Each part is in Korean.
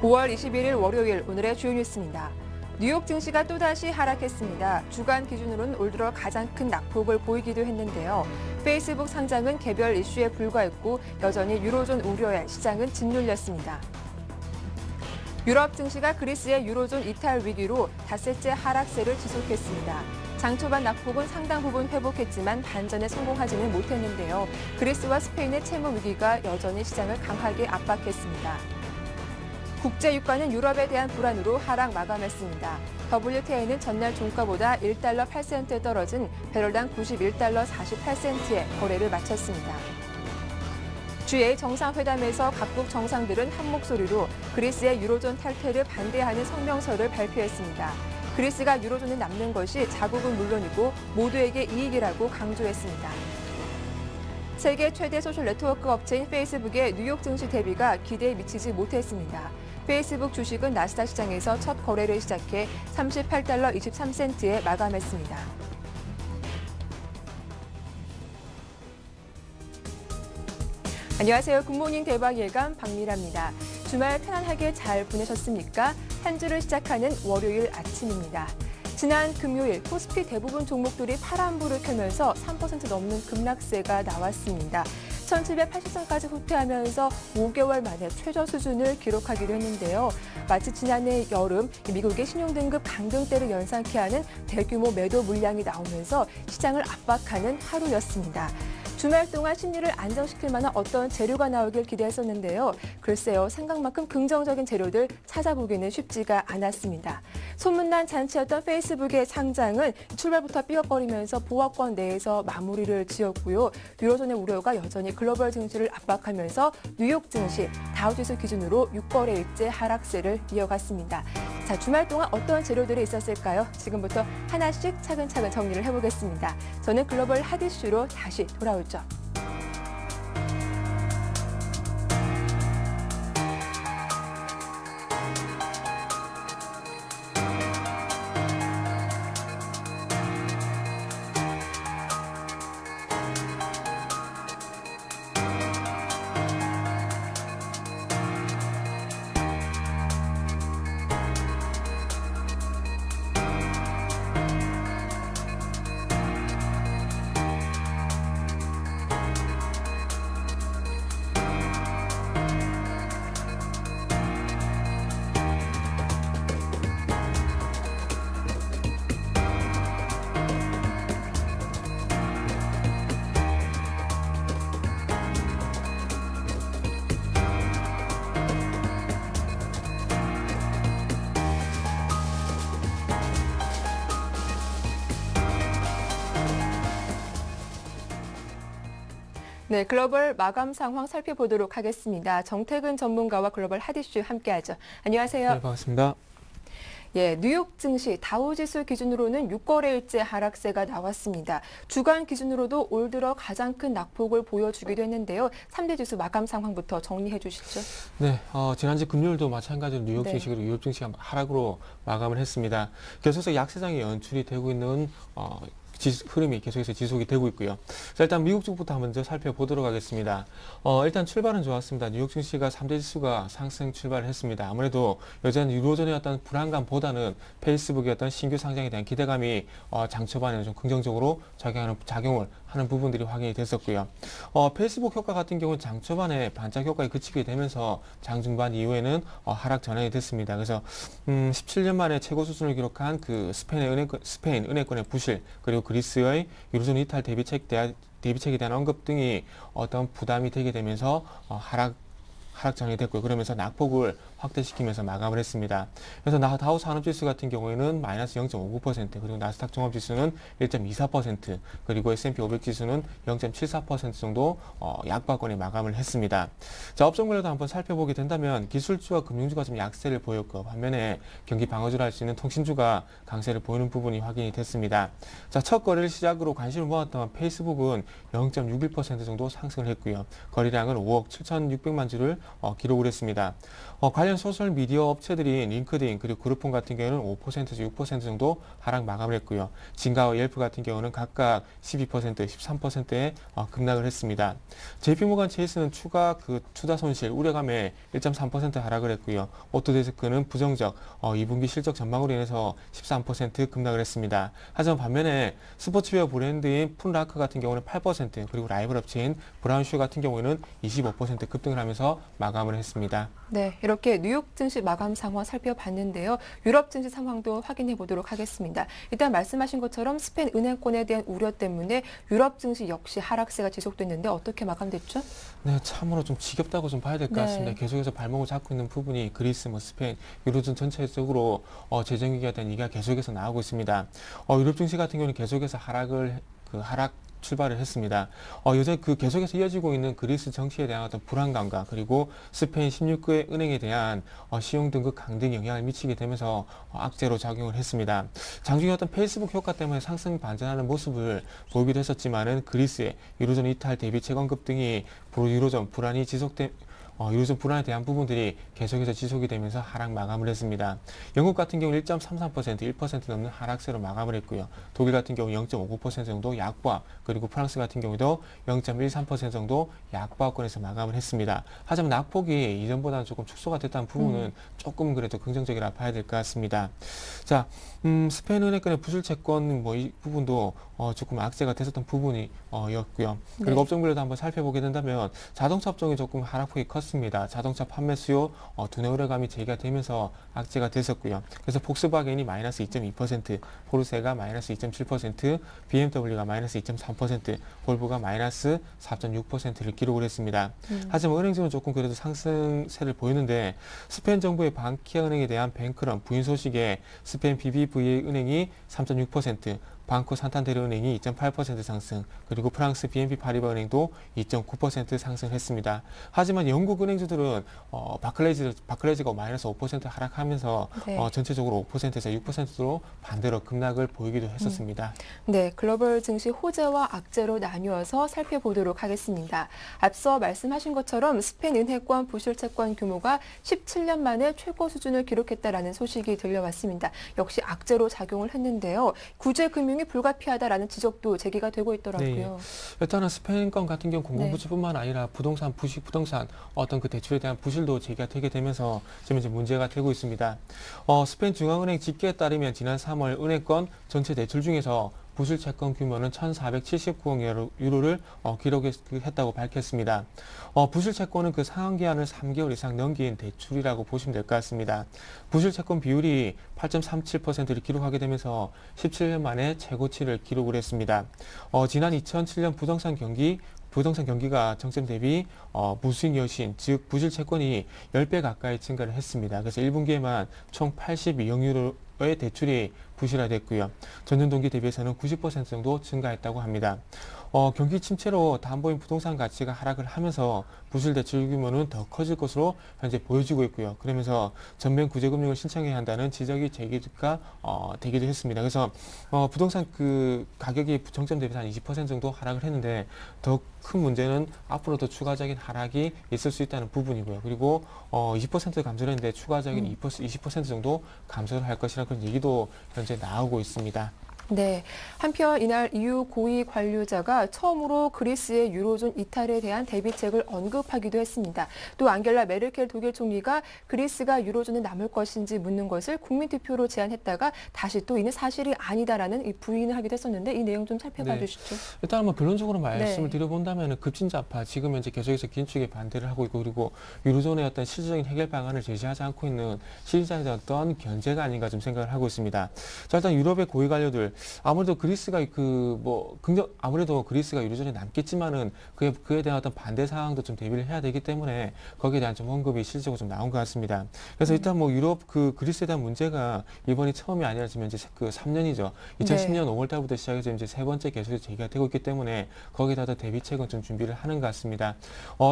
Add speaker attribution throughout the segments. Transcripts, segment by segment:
Speaker 1: 5월 21일 월요일 오늘의 주요 뉴스입니다. 뉴욕 증시가 또다시 하락했습니다. 주간 기준으로는 올 들어 가장 큰 낙폭을 보이기도 했는데요. 페이스북 상장은 개별 이슈에 불과했고 여전히 유로존 우려에 시장은 짓눌렸습니다. 유럽 증시가 그리스의 유로존 이탈 위기로 닷새째 하락세를 지속했습니다. 장 초반 낙폭은 상당 부분 회복했지만 반전에 성공하지는 못했는데요. 그리스와 스페인의 채무 위기가 여전히 시장을 강하게 압박했습니다. 국제 유가는 유럽에 대한 불안으로 하락 마감했습니다. WTI는 전날 종가보다 1달러 8센트 떨어진 배럴당 91달러 48센트에 거래를 마쳤습니다. G8 정상회담에서 각국 정상들은 한 목소리로 그리스의 유로존 탈퇴를 반대하는 성명서를 발표했습니다. 그리스가 유로존에 남는 것이 자국은 물론이고 모두에게 이익이라고 강조했습니다. 세계 최대 소셜 네트워크 업체인 페이스북의 뉴욕 증시 대비가 기대에 미치지 못했습니다. 페이스북 주식은 나스닥 시장에서 첫 거래를 시작해 38달러 23센트에 마감했습니다. 안녕하세요. 굿모닝 대박 예감 박미라입니다. 주말 편안하게 잘 보내셨습니까? 한 주를 시작하는 월요일 아침입니다. 지난 금요일 코스피 대부분 종목들이 파란불을 켜면서 3% 넘는 급락세가 나왔습니다. 1780선까지 후퇴하면서 5개월 만에 최저 수준을 기록하기도 했는데요. 마치 지난해 여름 미국의 신용등급 강등대를 연상케 하는 대규모 매도 물량이 나오면서 시장을 압박하는 하루였습니다. 주말 동안 심리를 안정시킬 만한 어떤 재료가 나오길 기대했었는데요. 글쎄요, 생각만큼 긍정적인 재료들 찾아보기는 쉽지가 않았습니다. 소문난 잔치였던 페이스북의 상장은 출발부터 삐걱거리면서 보합권 내에서 마무리를 지었고요. 유로존의 우려가 여전히 글로벌 증시를 압박하면서 뉴욕 증시, 다우지수 기준으로 6거래일째 하락세를 이어갔습니다. 자, 주말 동안 어떤 재료들이 있었을까요? 지금부터 하나씩 차근차근 정리를 해보겠습니다. 저는 글로벌 핫이슈로 다시 돌아오죠. 네, 글로벌 마감 상황 살펴보도록 하겠습니다. 정태근 전문가와 글로벌 핫이슈 함께하죠. 안녕하세요.
Speaker 2: 네, 반갑습니다.
Speaker 1: 예, 뉴욕 증시 다우지수 기준으로는 6거래일째 하락세가 나왔습니다. 주간 기준으로도 올 들어 가장 큰 낙폭을 보여주기도 했는데요. 3대 지수 마감 상황부터 정리해 주시죠.
Speaker 2: 네, 지난주 금요일도 마찬가지로 뉴욕 증시 그리고 유럽 증시가 하락으로 마감을 했습니다. 계속해서 약세장이 연출이 되고 있는 흐름이 계속해서 지속이 되고 있고요. 자, 일단 미국 쪽부터 먼저 살펴보도록 하겠습니다. 일단 출발은 좋았습니다. 뉴욕 증시가 3대 지수가 상승 출발을 했습니다. 아무래도 여전히 유로존의 어떤 불안감보다는 페이스북의 어떤 신규 상장에 대한 기대감이 장 초반에는 좀 긍정적으로 작용을 하는 부분들이 확인이 됐었고요. 페이스북 효과 같은 경우는 장 초반에 반짝 효과에 그치게 되면서 장 중반 이후에는 하락 전환이 됐습니다. 그래서 17년 만에 최고 수준을 기록한 그 스페인 은행권의 부실 그리고 그리스의 유로존 이탈 대비책에 대한 언급 등이 어떤 부담이 되게 되면서 하락 전이 됐고요. 그러면서 낙폭을 확대시키면서 마감을 했습니다. 그래서 다우 산업지수 같은 경우에는 마이너스 0.59%, 그리고 나스닥 종합지수는 1.24%, 그리고 S&P 500지수는 0.74% 정도 약박권에 마감을 했습니다. 자, 업종별로도 한번 살펴보게 된다면 기술주와 금융주가 좀 약세를 보였고 반면에 경기 방어주라 할 수 있는 통신주가 강세를 보이는 부분이 확인이 됐습니다. 자, 첫 거래를 시작으로 관심을 모았던 페이스북은 0.61% 정도 상승을 했고요. 거래량은 5억 7,600만 주를 기록을 했습니다. 관련 스페인 소셜 미디어 업체들인 링크드인 그리고 그룹폰 같은 경우는 5%에서 6% 정도 하락 마감을 했고요. 진가와 옐프 같은 경우는 각각 12%, 13%에 급락을 했습니다. JP모건 체이스는 추가 투자 손실 우려감에 1.3% 하락을 했고요. 오토데스크는 부정적 2분기 실적 전망으로 인해서 13% 급락을 했습니다. 하지만 반면에 스포츠웨어 브랜드인 풋라크 같은 경우는 8%, 그리고 라이벌 업체인 브라운슈 같은 경우에는 25% 급등을 하면서 마감을 했습니다.
Speaker 1: 네, 이렇게 뉴욕 증시 마감 상황 살펴봤는데요. 유럽 증시 상황도 확인해 보도록 하겠습니다. 일단 말씀하신 것처럼 스페인 은행권에 대한 우려 때문에 유럽 증시 역시 하락세가 지속됐는데 어떻게 마감됐죠?
Speaker 2: 네, 참으로 좀 지겹다고 좀 봐야 될 것 같습니다.
Speaker 1: 네.
Speaker 2: 계속해서 발목을 잡고 있는 부분이 그리스, 스페인, 유로존 전체적으로 재정위기에 대한 얘기가 계속해서 나오고 있습니다. 유럽 증시 같은 경우는 계속해서 하락 출발을 했습니다. 여전히 계속해서 이어지고 있는 그리스 정치에 대한 어떤 불안감과 그리고 스페인 16개 은행에 대한信用 등급 강등이 영향을 미치게 되면서 악재로 작용을 했습니다. 장중에 어떤 페이스북 효과 때문에 상승 반전하는 모습을 보이기도 했었지만은 그리스의 유로존 이탈 대비 채권급 등이 유로존 불안이 유로존 불안에 대한 부분들이 계속해서 지속이 되면서 하락 마감을 했습니다. 영국 같은 경우 1.33%, 1% 넘는 하락세로 마감을 했고요. 독일 같은 경우 0.59% 정도 약보합, 그리고 프랑스 같은 경우도 0.13% 정도 약보합권에서 마감을 했습니다. 하지만 낙폭이 이전보다는 조금 축소가 됐다는 부분은 조금 그래도 긍정적이라 봐야 될 것 같습니다. 자, 스페인 은행권의 부실 채권 이 부분도 조금 악재가 됐었던 부분이었고요. 그리고
Speaker 1: 네.
Speaker 2: 업종별로도 한번 살펴보게 된다면 자동차 업종이 조금 하락폭이 컸습니다. 자동차 판매 수요 두뇌 우려감이 제기가 되면서 악재가 됐었고요. 그래서 폭스바겐이 마이너스 2.2%, 포르쉐가 마이너스 2.7%, BMW가 마이너스 2.3%, 볼보가 마이너스 4.6%를 기록을 했습니다. 하지만 은행주는 조금 그래도 상승세를 보이는데 스페인 정부의 반키아 은행에 대한 뱅크런 부인 소식에 스페인 BBVA 은행이 3.6%, 방코 산탄데르 은행이 2.8% 상승, 그리고 프랑스 BNP 파리바 은행도 2.9% 상승했습니다. 하지만 영국 은행주들은 바클레이즈가 마이너스 5% 하락하면서
Speaker 1: 네.
Speaker 2: 전체적으로 5%에서 6%로 반대로 급락을 보이기도 했었습니다.
Speaker 1: 네, 글로벌 증시 호재와 악재로 나뉘어서 살펴보도록 하겠습니다. 앞서 말씀하신 것처럼 스페인 은행권 부실 채권 규모가 17년 만에 최고 수준을 기록했다라는 소식이 들려왔습니다. 역시 악재로 작용을 했는데요. 구제 금융이 불가피하다라는 지적도 제기가 되고 있더라고요.
Speaker 2: 일단은 스페인권 같은 경우 공공부채뿐만 아니라 부동산 어떤 대출에 대한 부실도 제기가 되게 되면서 지금 이제 문제가 되고 있습니다. 스페인 중앙은행 집계에 따르면 지난 3월 은행권 전체 대출 중에서 부실 채권 규모는 1,479억 유로를 기록했다고 밝혔습니다. 부실 채권은 상환 기한을 3개월 이상 넘긴 대출이라고 보시면 될 것 같습니다. 부실 채권 비율이 8.37%를 기록하게 되면서 17년 만에 최고치를 기록을 했습니다. 지난 2007년 부동산 경기가 정점 대비 무수익 여신, 즉 부실 채권이 10배 가까이 증가를 했습니다. 그래서 1분기에만 총 82억 유로의 대출이 부실화됐고요. 전년 동기 대비해서는 90% 정도 증가했다고 합니다. 경기 침체로 담보인 부동산 가치가 하락을 하면서 부실 대출 규모는 더 커질 것으로 현재 보여지고 있고요. 그러면서 전면 구제금융을 신청해야 한다는 지적이 제기가 되기도 했습니다. 그래서 부동산 가격이 정점 대비해서 한 20% 정도 하락을 했는데 더 큰 문제는 앞으로도 추가적인 하락이 있을 수 있다는 부분이고요. 그리고 20% 감소를 했는데 추가적인 20% 정도 감소를 할 것이라는 그런 얘기도 현재 나오고 있습니다.
Speaker 1: 네. 한편 이날 EU 고위 관료자가 처음으로 그리스의 유로존 이탈에 대한 대비책을 언급하기도 했습니다. 또 앙겔라 메르켈 독일 총리가 그리스가 유로존에 남을 것인지 묻는 것을 국민투표로 제안했다가 다시 또 이는 사실이 아니다라는 부인을 하기도 했었는데 이 내용 좀 살펴봐 주시죠.
Speaker 2: 일단 결론적으로 말씀을 드려본다면 급진자파 지금 현재 계속해서 긴축에 반대를 하고 있고 그리고 유로존의 어떤 실질적인 해결 방안을 제시하지 않고 있는 시리자의 어떤 견제가 아닌가 좀 생각을 하고 있습니다. 자, 일단 유럽의 고위 관료들 아무래도 그리스가 아무래도 그리스가 유로존에 남겠지만은 그에 대한 어떤 반대 사항도 좀 대비를 해야 되기 때문에 거기에 대한 좀 언급이 실질적으로 좀 나온 것 같습니다. 그래서 일단 유럽 그리스에 대한 문제가 이번이 처음이 아니라 지금 이제 3년이죠. 2010년 5월 달부터 시작해서 이제 세 번째 계속 제기가 되고 있기 때문에 거기에다 대비책은 좀 준비를 하는 것 같습니다.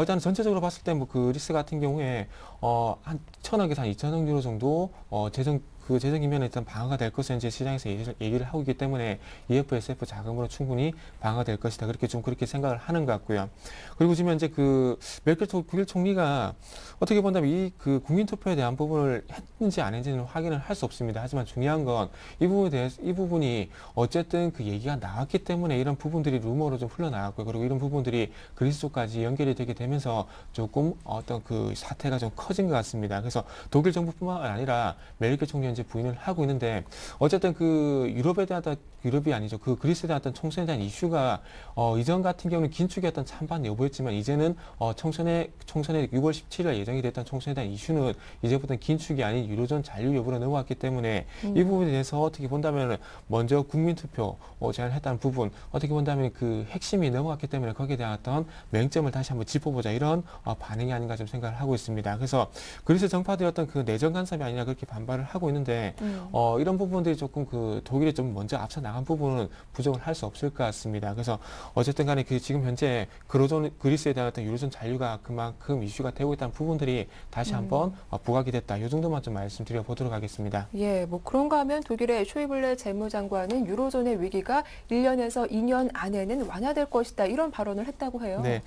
Speaker 2: 일단 전체적으로 봤을 때 그리스 같은 경우에 한 1,000억에서 한 2,000억 유로 정도 재정 그 재정 기면에 일단 방어가 될 것을 이제 시장에서 얘기를 하고 있기 때문에 EFSF 자금으로 충분히 방어가 될 것이다. 그렇게 생각을 하는 것 같고요. 그리고 지금 현재 그 메르켈 독일 총리가 어떻게 본다면 이 그 국민 투표에 대한 부분을 했는지 안 했는지는 확인을 할 수 없습니다. 하지만 중요한 건 이 부분이 어쨌든 그 얘기가 나왔기 때문에 이런 부분들이 루머로 좀 흘러나왔고요. 그리고 이런 부분들이 그리스 쪽까지 연결이 되게 되면서 조금 어떤 그 사태가 좀 커진 것 같습니다. 그래서 독일 정부뿐만 아니라 메르켈 총리 현재 부인을 하고 있는데 어쨌든 그 유럽이 아니죠. 그 그리스에 대한 어떤 총선에 대한 이슈가 이전 같은 경우는 긴축의 어떤 찬반 여부였지만 이제는 총선에 6월 17일 예정이 됐던 총선에 대한 이슈는 이제부터는 긴축이 아닌 유로존 잔류 여부로 넘어왔기 때문에 이 부분에 대해서 어떻게 본다면 먼저 국민투표 제안했다는 부분 어떻게 본다면 그 핵심이 넘어갔기 때문에 거기에 대한 어떤 맹점을 다시 한번 짚어보자 이런 반응이 아닌가 좀 생각을 하고 있습니다. 그래서 그리스 정파들의 그 내정 간섭이 아니냐 그렇게 반발을 하고 있는데 이런 부분들이 조금 그 독일이 좀 먼저 앞서 나간 부분은 부정을 할 수 없을 것 같습니다. 그래서 어쨌든 간에 그 지금 현재 그리스에 대한 어떤 유로존 잔류가 그만큼 이슈가 되고 있다는 부분들이 다시 한번 부각이 됐다. 이 정도만 좀 말씀드려 보도록 하겠습니다.
Speaker 1: 예, 뭐 그런가 하면 독일의 쇼이블레 재무장관은 유로존의 위기가 1년에서 2년 안에는 완화될 것이다. 이런 발언을 했다고 해요.
Speaker 2: 네.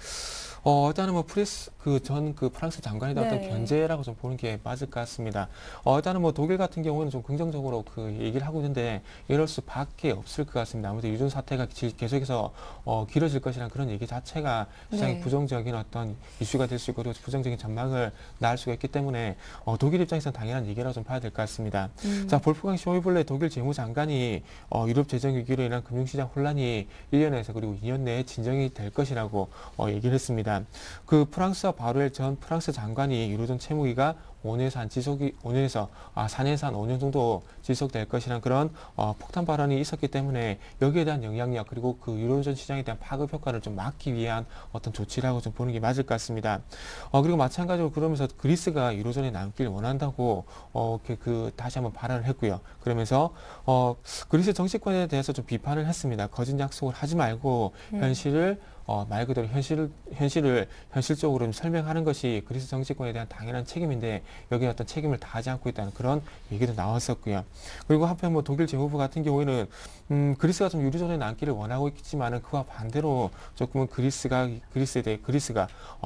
Speaker 2: 일단은 뭐 그 프랑스 장관에 대한 어떤 견제라고 좀 보는 게 맞을 것 같습니다. 일단은 뭐 독일 같은 경우는 좀 긍정적으로 그 얘기를 하고 있는데 이럴 수밖에 없을 것 같습니다. 아무래도 유존 사태가 계속해서 길어질 것이라는 그런 얘기 자체가 시장에 부정적인 어떤 이슈가 될 수 있고 그리고 부정적인 전망을 낳을 수가 있기 때문에 독일 입장에서는 당연한 얘기라고 좀 봐야 될 것 같습니다. 자, 볼프강 쇼이블레 독일 재무장관이 유럽 재정 위기로 인한 금융시장 혼란이 1년에서 그리고 2년 내에 진정이 될 것이라고 얘기를 했습니다. 그 프랑스와 바루엘 전 프랑스 장관이 유로존 채무기가 4년에서 한 5년 정도 지속될 것이라는 그런 폭탄 발언이 있었기 때문에 여기에 대한 영향력 그리고 그 유로존 시장에 대한 파급 효과를 좀 막기 위한 어떤 조치라고 좀 보는 게 맞을 것 같습니다. 그리고 마찬가지로 그러면서 그리스가 유로존에 남길 원한다고 다시 한번 발언을 했고요. 그러면서 그리스 정치권에 대해서 좀 비판을 했습니다. 거짓 약속을 하지 말고 현실을 말 그대로 현실적으로 좀 설명하는 것이 그리스 정치권에 대한 당연한 책임인데 여기에 어떤 책임을 다하지 않고 있다는 그런 얘기도 나왔었고요. 그리고 한편 뭐 독일 재무부 같은 경우에는 그리스가 좀 유로존에 남기를 원하고 있지만은 그와 반대로 조금은 그리스가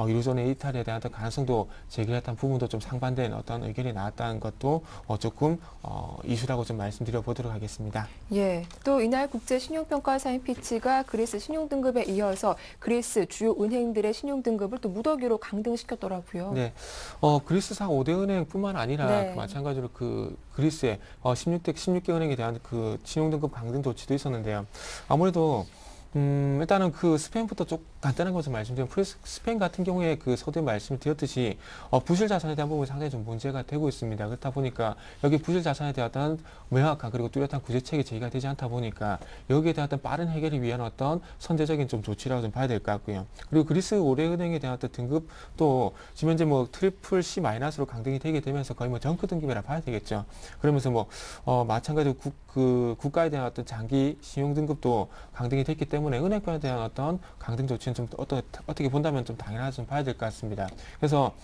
Speaker 2: 유로존의 이탈에 대한 어떤 가능성도 제기했던 부분도 좀 상반된 어떤 의견이 나왔다는 것도 조금 이슈라고 좀 말씀드려 보도록 하겠습니다.
Speaker 1: 예, 또 이날 국제신용평가사인 피치가 그리스 신용등급에 이어서 그리스 주요 은행들의 신용등급을 또 무더기로 강등시켰더라고요.
Speaker 2: 네, 그리스상 5대 은행뿐만 아니라 마찬가지로 그 그리스의 16개 은행에 대한 그 신용등급 강등 조치도 있었는데요. 아무래도 일단은 그 스페인부터 좀 간단한 것을 말씀드리면 스페인 같은 경우에 그 서두에 말씀을 드렸듯이 부실 자산에 대한 부분이 상당히 좀 문제가 되고 있습니다. 그렇다 보니까 여기 부실 자산에 대한 어떤 명확한 그리고 뚜렷한 구제책이 제기가 되지 않다 보니까 여기에 대한 어떤 빠른 해결을 위한 어떤 선제적인 좀 조치라고 좀 봐야 될 것 같고요. 그리고 그리스 고래은행에 대한 어떤 등급도 지금 현재 뭐 트리플 C 마이너스로 강등이 되게 되면서 거의 뭐 정크 등급이라 봐야 되겠죠. 그러면서 뭐 마찬가지로 국가에 대한 어떤 장기 신용 등급도 강등이 됐기 때문에 은행권에 대한 어떤 강등 조치는 좀 어떻게 본다면 좀 당연하지 좀 봐야 될 것 같습니다. 그래서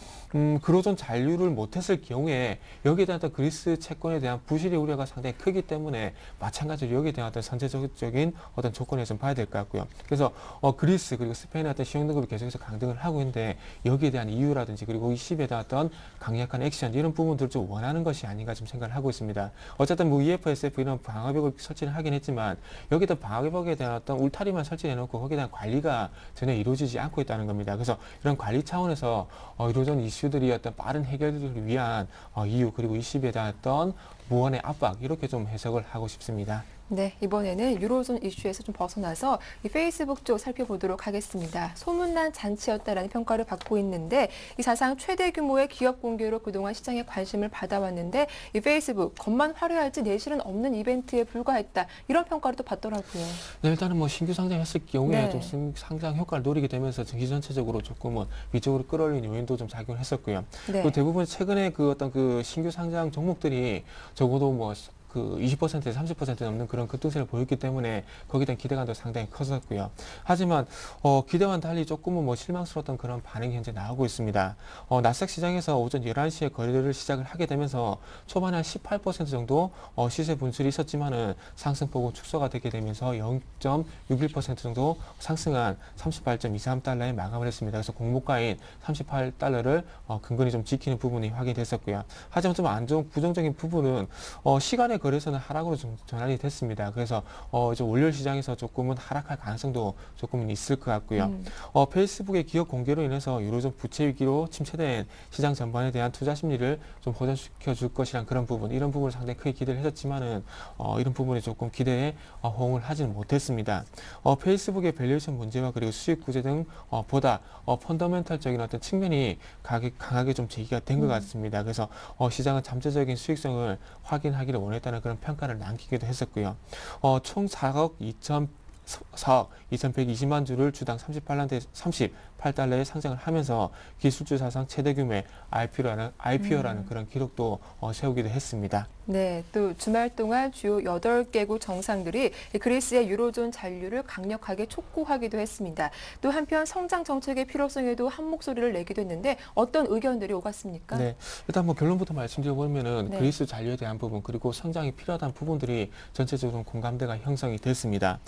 Speaker 2: 그로존 잔류를 못했을 경우에 여기에 대한 어떤 그리스 채권에 대한 부실의 우려가 상당히 크기 때문에 마찬가지로 여기에 대한 어떤 선제적인 어떤 조건에 좀 봐야 될 것 같고요. 그래서 그리스 그리고 스페인의 어떤 신용 등급이 계속해서 강등을 하고 있는데 여기에 대한 이유라든지 그리고 이 시비에 대한 어떤 강력한 액션 이런 부분들을 좀 원하는 것이 아닌가 좀 생각을 하고 있습니다. 어쨌든 뭐 EFSF 이런 방어벽을 설치를 하긴 했지만 여기다 방어벽에 대한 어떤 울타리만 설치해놓고 거기에 대한 관리가 전혀 이루어지지 않고 있다는 겁니다. 그래서 이런 관리 차원에서 이루어진 이슈들이 어떤 빠른 해결을 위한 이유 그리고 이 시비에 대한 어떤 무언의 압박 이렇게 좀 해석을 하고 싶습니다.
Speaker 1: 네, 이번에는 유로존 이슈에서 좀 벗어나서 이 페이스북 쪽 살펴보도록 하겠습니다. 소문난 잔치였다라는 평가를 받고 있는데 이 사상 최대 규모의 기업 공개로 그동안 시장에 관심을 받아왔는데 이 페이스북 겉만 화려할지 내실은 없는 이벤트에 불과했다. 이런 평가를 또 받더라고요.
Speaker 2: 네, 일단은 뭐 신규 상장했을 경우에 좀 상장 효과를 노리게 되면서 증시 전체적으로 조금은 위쪽으로 끌어올린 요인도 좀 작용을 했었고요. 또 대부분 최근에 그 어떤 그 신규 상장 종목들이 적어도 뭐 그 20%에서 30% 넘는 그런 급등세를 보였기 때문에 거기에 대한 기대감도 상당히 컸었고요. 하지만 기대와는 달리 조금은 뭐 실망스러웠던 그런 반응이 현재 나오고 있습니다. 나스닥 시장에서 오전 11시에 거래를 시작을 하게 되면서 초반에 한 18% 정도 시세 분출이 있었지만은 상승폭은 축소가 되게 되면서 0.61% 정도 상승한 38.23달러에 마감을 했습니다. 그래서 공모가인 38달러를 근근히 좀 지키는 부분이 확인됐었고요. 하지만 좀 안 좋은 부정적인 부분은 시간의 거래에서는 하락으로 좀 전환이 됐습니다. 그래서 이제 월요일 시장에서 조금은 하락할 가능성도 조금은 있을 것 같고요. 페이스북의 기업 공개로 인해서 유로존 부채 위기로 침체된 시장 전반에 대한 투자 심리를 좀 호전시켜 줄 것이란 그런 부분, 이런 부분을 상당히 크게 기대를 했었지만은 이런 부분에 조금 기대에 호응을 하지는 못했습니다. 페이스북의 밸류에이션 문제와 그리고 수익 구제 등 보다 펀더멘탈적인 어떤 측면이 강하게 좀 제기가 된 것 같습니다. 그래서 시장은 잠재적인 수익성을 확인하기를 원했다는 그런 평가를 남기기도 했었고요. 총 4억 2,120만 주를 주당 38달러에 상장을 하면서 기술주 사상 최대 규모의 IPO라는 그런 기록도 세우기도 했습니다.
Speaker 1: 네, 또 주말 동안 주요 8개국 정상들이 그리스의 유로존 잔류를 강력하게 촉구하기도 했습니다. 또 한편 성장 정책의 필요성에도 한 목소리를 내기도 했는데 어떤 의견들이 오갔습니까?
Speaker 2: 네, 일단 뭐 결론부터 말씀드려보면은
Speaker 1: 네.
Speaker 2: 그리스 잔류에 대한 부분 그리고 성장이 필요하다는 부분들이 전체적으로 공감대가 형성이 됐습니다.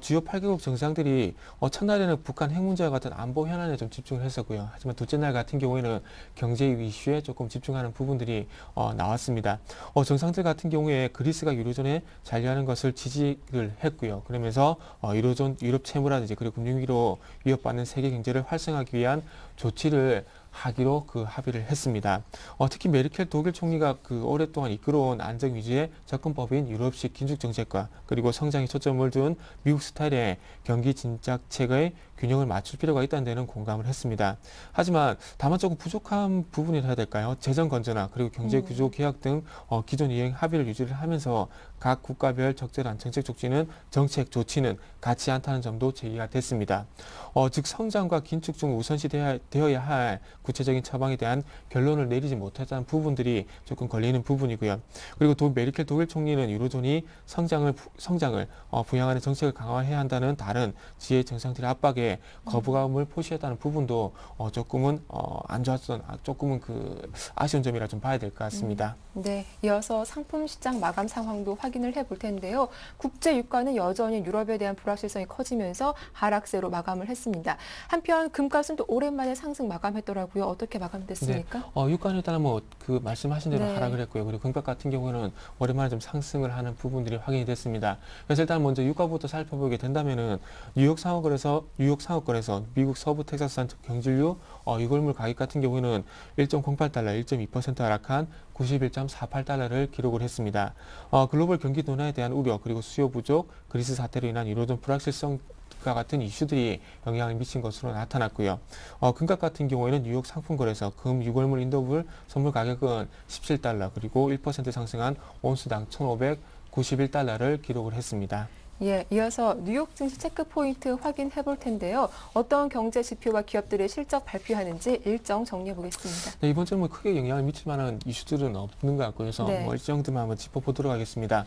Speaker 2: 주요 8개국 정상들이 첫날에는 북한 핵 문제와 같은 안보 현안에 좀 집중을 했었고요. 하지만 둘째 날 같은 경우에는 경제 이슈에 조금 집중하는 부분들이 나왔습니다. 정상들 같은 경우에 그리스가 유로존에 잔류하는 것을 지지를 했고요. 그러면서 유로존 유럽 채무라든지 그리고 금융위기로 위협받는 세계 경제를 활성화하기 위한 조치를 하기로 합의를 했습니다. 특히 메르켈 독일 총리가 오랫동안 이끌어온 안정 위주의 접근법인 유럽식 긴축 정책과 그리고 성장에 초점을 둔 미국 스타일의 경기 진작책의 균형을 맞출 필요가 있다는 데는 공감을 했습니다. 하지만 다만 조금 부족한 부분이라 해야 될까요? 재정 건전화 그리고 경제 구조 개혁 등 기존 이행 합의를 유지를 하면서 각 국가별 적절한 정책 조치는 같지 않다는 점도 제기가 됐습니다. 즉 성장과 긴축 중 우선시 되어야 할 구체적인 처방에 대한 결론을 내리지 못했다는 부분들이 조금 걸리는 부분이고요. 그리고 메르켈 독일 총리는 유로존이 성장을 부양하는 정책을 강화해야 한다는 다른 지혜 정상들의 압박에 거부감을 표시했다는 부분도 조금은 안 좋았던 조금은 아쉬운 점이라 좀 봐야 될 것 같습니다.
Speaker 1: 네, 이어서 상품 시장 마감 상황도 확인을 해볼 텐데요. 국제 유가는 여전히 유럽에 대한 불확실성이 커지면서 하락세로 마감을 했습니다. 한편 금값은 또 오랜만에 상승 마감했더라고요. 어떻게 마감됐습니까?
Speaker 2: 네, 유가는 일단 말씀하신 대로
Speaker 1: 네.
Speaker 2: 하락을 했고요. 그리고 금값 같은 경우는 오랜만에 좀 상승을 하는 부분들이 확인이 됐습니다. 그래서 일단 먼저 유가부터 살펴보게 된다면은 뉴욕 상업거래소 미국 서부 텍사스산 경질유 유골물 가격 같은 경우는 1.08달러, 1.2% 하락한 91.48달러를 기록을 했습니다. 글로벌 경기 둔화에 대한 우려 그리고 수요 부족, 그리스 사태로 인한 유로존 불확실성 같은 이슈들이 영향을 미친 것으로 나타났고요. 금값 같은 경우에는 뉴욕 상품거래소 금 유골물 인도불 선물 가격은 17달러 그리고 1% 상승한 온수당 1,591달러를 기록을 했습니다.
Speaker 1: 예, 이어서 뉴욕 증시 체크 포인트 확인해 볼 텐데요. 어떤 경제 지표와 기업들의 실적 발표하는지 일정 정리해 보겠습니다.
Speaker 2: 네, 이번 주는 크게 영향을 미칠 만한 이슈들은 없는 것 같고요. 그래서
Speaker 1: 네.
Speaker 2: 일정들만 한번 짚어보도록 하겠습니다.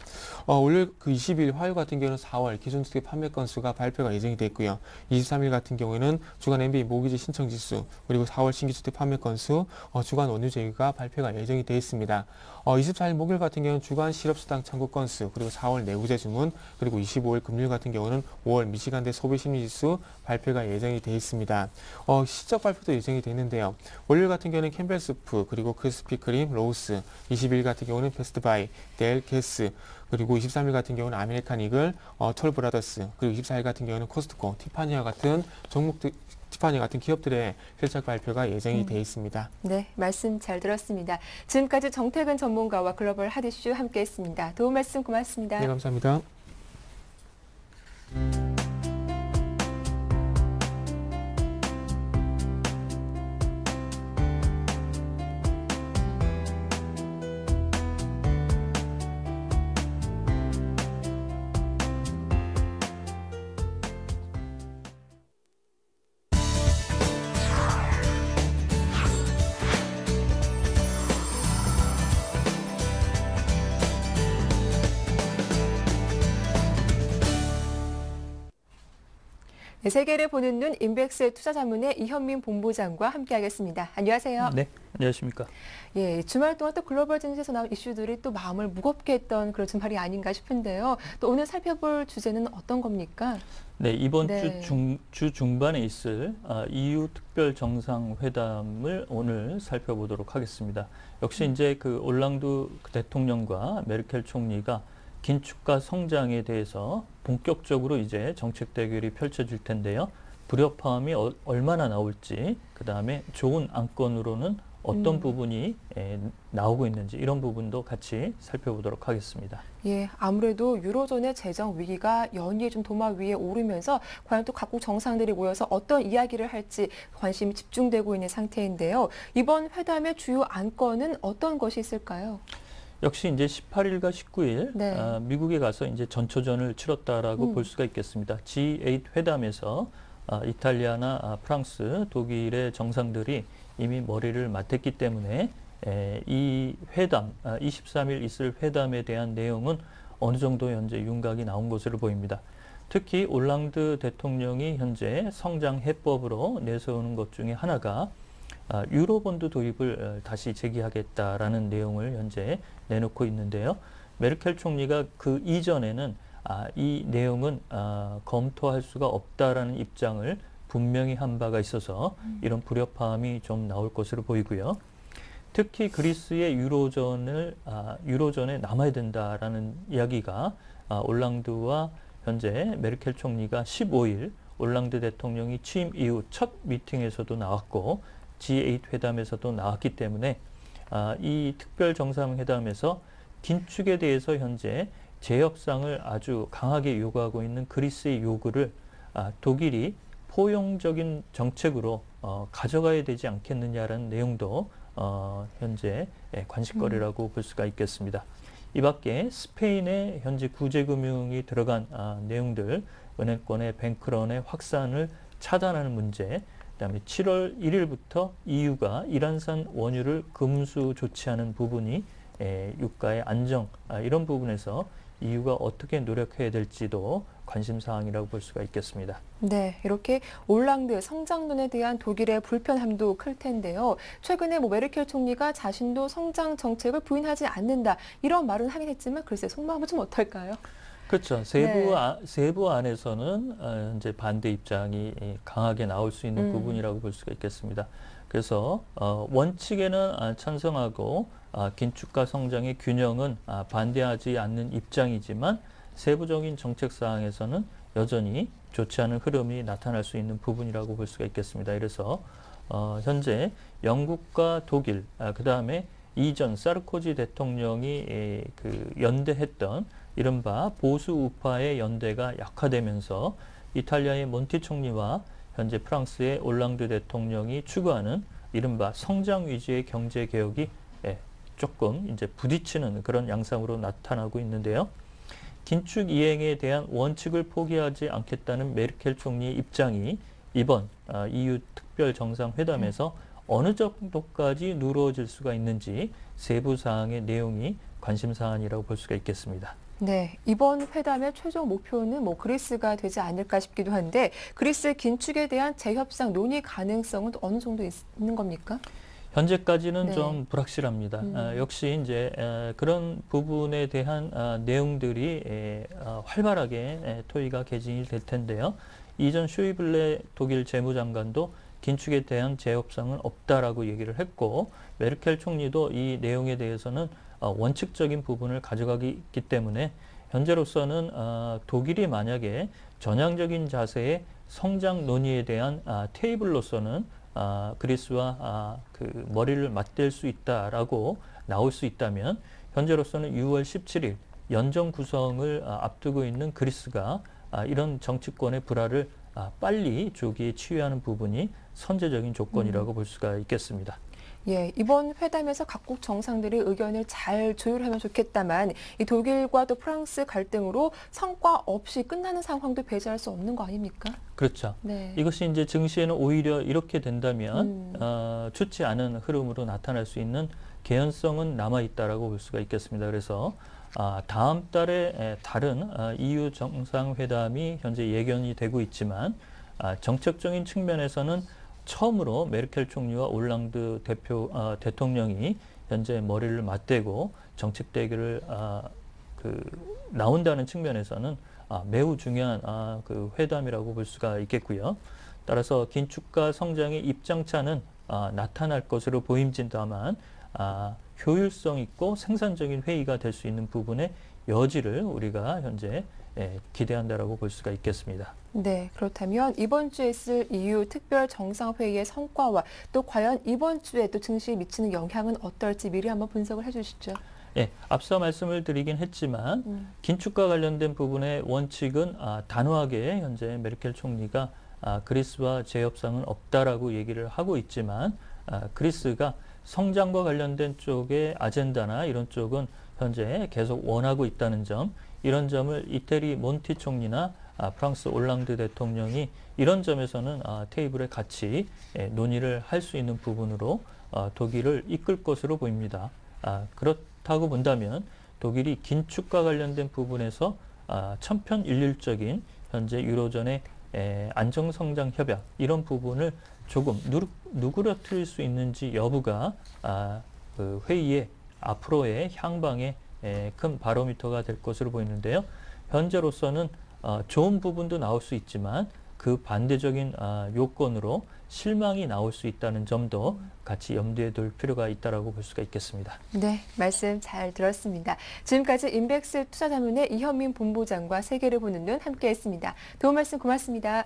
Speaker 2: 월요일 20일 화요일 같은 경우는 4월 기준주택 판매 건수가 발표가 예정이 돼 있고요. 23일 같은 경우에는 주간 MBA 모기지 신청 지수 그리고 4월 신규주택 판매 건수, 주간 원유 제휴가 발표가 예정이 돼 있습니다. 24일 목요일 같은 경우는 주간 실업수당 청구 건수 그리고 4월 내구재 주문 그리고 25일 금요일 같은 경우는 5월 미시간대 소비심리지수 발표가 예정이 돼 있습니다. 실적 발표도 예정이 돼 있는데요. 월요일 같은 경우는 캠벨스프 그리고 크리스피크림, 로우스, 22일 같은 경우는 베스트바이, 델, 게스 그리고 23일 같은 경우는 아메리칸 이글, 톨브라더스 그리고 24일 같은 경우는 코스트코, 티파니와 같은 기업들의 실적 발표가 예정이 돼 있습니다.
Speaker 1: 네, 말씀 잘 들었습니다. 지금까지 정태근 전문가와 글로벌 핫이슈 함께했습니다. 도움 말씀 고맙습니다.
Speaker 2: 네, 감사합니다.
Speaker 1: 네, 세계를 보는 눈 인백스의 투자자문의 이현민 본부장과 함께하겠습니다. 안녕하세요.
Speaker 3: 네, 안녕하십니까.
Speaker 1: 예, 주말 동안 또 글로벌 증시에서 나온 이슈들이 또 마음을 무겁게 했던 그런 주말이 아닌가 싶은데요. 또 오늘 살펴볼 주제는 어떤 겁니까?
Speaker 3: 네, 이번
Speaker 1: 네.
Speaker 3: 주 중반에 있을 EU 특별 정상회담을 오늘 살펴보도록 하겠습니다. 역시 이제 그 올랑드 대통령과 메르켈 총리가 긴축과 성장에 대해서 본격적으로 이제 정책 대결이 펼쳐질 텐데요. 불협화음이 얼마나 나올지, 그 다음에 좋은 안건으로는 어떤 부분이 나오고 있는지 이런 부분도 같이 살펴보도록 하겠습니다.
Speaker 1: 예, 아무래도 유로존의 재정 위기가 연이에 좀 도마 위에 오르면서 과연 또 각국 정상들이 모여서 어떤 이야기를 할지 관심이 집중되고 있는 상태인데요. 이번 회담의 주요 안건은 어떤 것이 있을까요?
Speaker 3: 역시 이제 18일과 19일
Speaker 1: 네.
Speaker 3: 미국에 가서 이제 전초전을 치렀다라고 볼 수가 있겠습니다. G8 회담에서 이탈리아나 프랑스, 독일의 정상들이 이미 머리를 맞댔기 때문에 이 회담, 23일 있을 회담에 대한 내용은 어느 정도 현재 윤곽이 나온 것으로 보입니다. 특히 올랑드 대통령이 현재 성장 해법으로 내세우는 것 중에 하나가 유로본드 도입을 다시 제기하겠다라는 내용을 현재 내놓고 있는데요. 메르켈 총리가 그 이전에는 이 내용은 검토할 수가 없다라는 입장을 분명히 한 바가 있어서 이런 불협화음이 좀 나올 것으로 보이고요. 특히 그리스의 유로존에 남아야 된다라는 이야기가 올랑드와 현재 메르켈 총리가 15일 올랑드 대통령이 취임 이후 첫 미팅에서도 나왔고 G8 회담에서도 나왔기 때문에 이 특별 정상회담에서 긴축에 대해서 현재 재협상을 아주 강하게 요구하고 있는 그리스의 요구를 독일이 포용적인 정책으로 가져가야 되지 않겠느냐라는 내용도 현재 관심거리라고 볼 수가 있겠습니다. 이 밖에 스페인의 현재 구제금융이 들어간 내용들, 은행권의 뱅크런의 확산을 차단하는 문제, 그다음에 7월 1일부터 EU가 이란산 원유를 금수 조치하는 부분이 유가의 안정, 이런 부분에서 EU가 어떻게 노력해야 될지도 관심 사항이라고 볼 수가 있겠습니다.
Speaker 1: 네, 이렇게 올랑드 성장론에 대한 독일의 불편함도 클 텐데요. 최근에 메르켈 총리가 자신도 성장 정책을 부인하지 않는다 이런 말은 하긴 했지만 글쎄 속마음은 좀 어떨까요?
Speaker 3: 그렇죠. 세부 안에서는 현재 반대 입장이 강하게 나올 수 있는 부분이라고 볼 수가 있겠습니다. 그래서 원칙에는 찬성하고 긴축과 성장의 균형은 반대하지 않는 입장이지만 세부적인 정책 사항에서는 여전히 좋지 않은 흐름이 나타날 수 있는 부분이라고 볼 수가 있겠습니다. 그래서 현재 영국과 독일, 그 다음에 이전 사르코지 대통령이 연대했던 이른바 보수 우파의 연대가 약화되면서 이탈리아의 몬티 총리와 현재 프랑스의 올랑드 대통령이 추구하는 이른바 성장 위주의 경제 개혁이 조금 이제 부딪히는 그런 양상으로 나타나고 있는데요. 긴축 이행에 대한 원칙을 포기하지 않겠다는 메르켈 총리의 입장이 이번 EU 특별 정상회담에서 어느 정도까지 누러질 수가 있는지 세부 사항의 내용이 관심 사안이라고 볼 수가 있겠습니다.
Speaker 1: 네, 이번 회담의 최종 목표는 그리스가 되지 않을까 싶기도 한데 그리스 긴축에 대한 재협상 논의 가능성은 또 어느 정도 있는 겁니까?
Speaker 3: 현재까지는
Speaker 1: 네.
Speaker 3: 좀 불확실합니다. 역시 이제 그런 부분에 대한 내용들이 활발하게 토의가 개진이 될 텐데요. 이전 슈이블레 독일 재무장관도 긴축에 대한 재협상은 없다라고 얘기를 했고 메르켈 총리도 이 내용에 대해서는 원칙적인 부분을 가져가기 때문에 현재로서는 독일이 만약에 전향적인 자세의 성장 논의에 대한 테이블로서는 그리스와 그 머리를 맞댈 수 있다라고 나올 수 있다면 현재로서는 6월 17일 연정 구성을 앞두고 있는 그리스가 이런 정치권의 불화를 빨리 조기에 치유하는 부분이 선제적인 조건이라고 볼 수가 있겠습니다.
Speaker 1: 예, 이번 회담에서 각국 정상들의 의견을 잘 조율하면 좋겠다만 이 독일과 또 프랑스 갈등으로 성과 없이 끝나는 상황도 배제할 수 없는 거 아닙니까?
Speaker 3: 그렇죠.
Speaker 1: 네.
Speaker 3: 이것이 이제 증시에는 오히려 이렇게 된다면 좋지 않은 흐름으로 나타날 수 있는 개연성은 남아 있다라고 볼 수가 있겠습니다. 그래서 다음 달에 다른 EU 정상회담이 현재 예견이 되고 있지만 정책적인 측면에서는 처음으로 메르켈 총리와 올랑드 대통령이 현재 머리를 맞대고 정책 대결을 나온다는 측면에서는 매우 중요한 그 회담이라고 볼 수가 있겠고요. 따라서 긴축과 성장의 입장차는 나타날 것으로 보임진다만 효율성 있고 생산적인 회의가 될 수 있는 부분의 여지를 우리가 현재 기대한다라고 볼 수가 있겠습니다.
Speaker 1: 네, 그렇다면 이번 주에 있을 EU 특별 정상회의의 성과와 또 과연 이번 주에 또 증시에 미치는 영향은 어떨지 미리 한번 분석을 해주시죠.
Speaker 3: 예, 앞서 말씀을 드리긴 했지만 긴축과 관련된 부분의 원칙은 단호하게 현재 메르켈 총리가 그리스와 재협상은 없다라고 얘기를 하고 있지만 그리스가 성장과 관련된 쪽의 아젠다나 이런 쪽은 현재 계속 원하고 있다는 점, 이런 점을 이태리 몬티 총리나 프랑스 올랑드 대통령이 이런 점에서는 테이블에 같이 논의를 할 수 있는 부분으로 독일을 이끌 것으로 보입니다. 그렇다고 본다면 독일이 긴축과 관련된 부분에서 천편일률적인 현재 유로존의 안정성장 협약 이런 부분을 조금 누그러뜨릴 수 있는지 여부가 그 회의의 앞으로의 향방에 큰 바로미터가 될 것으로 보이는데요. 현재로서는 좋은 부분도 나올 수 있지만 그 반대적인 요건으로 실망이 나올 수 있다는 점도 같이 염두에 둘 필요가 있다고 볼 수가 있겠습니다.
Speaker 1: 네, 말씀 잘 들었습니다. 지금까지 인백스 투자자문의 이현민 본부장과 세계를 보는 눈 함께했습니다. 도움 말씀 고맙습니다.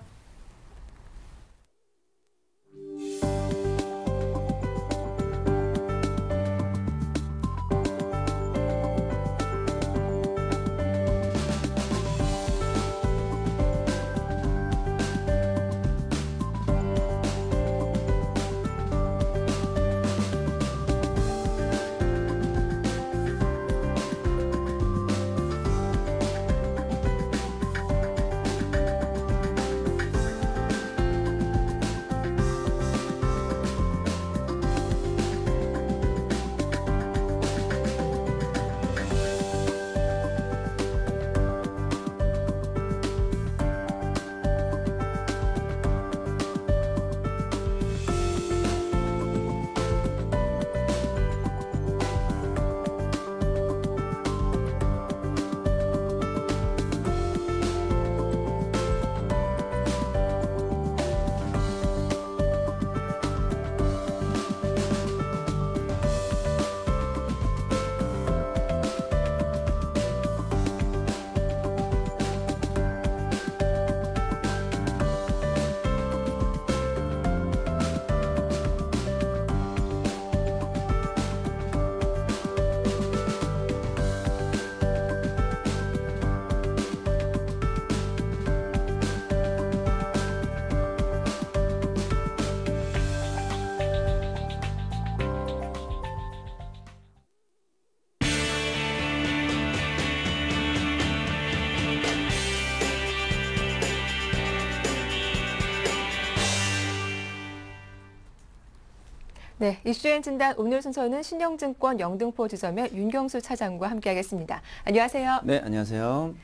Speaker 1: 네, 이슈엔 진단 오늘 순서는 신영증권 영등포 지점의 윤경수 차장과 함께하겠습니다. 안녕하세요.
Speaker 4: 네, 안녕하세요.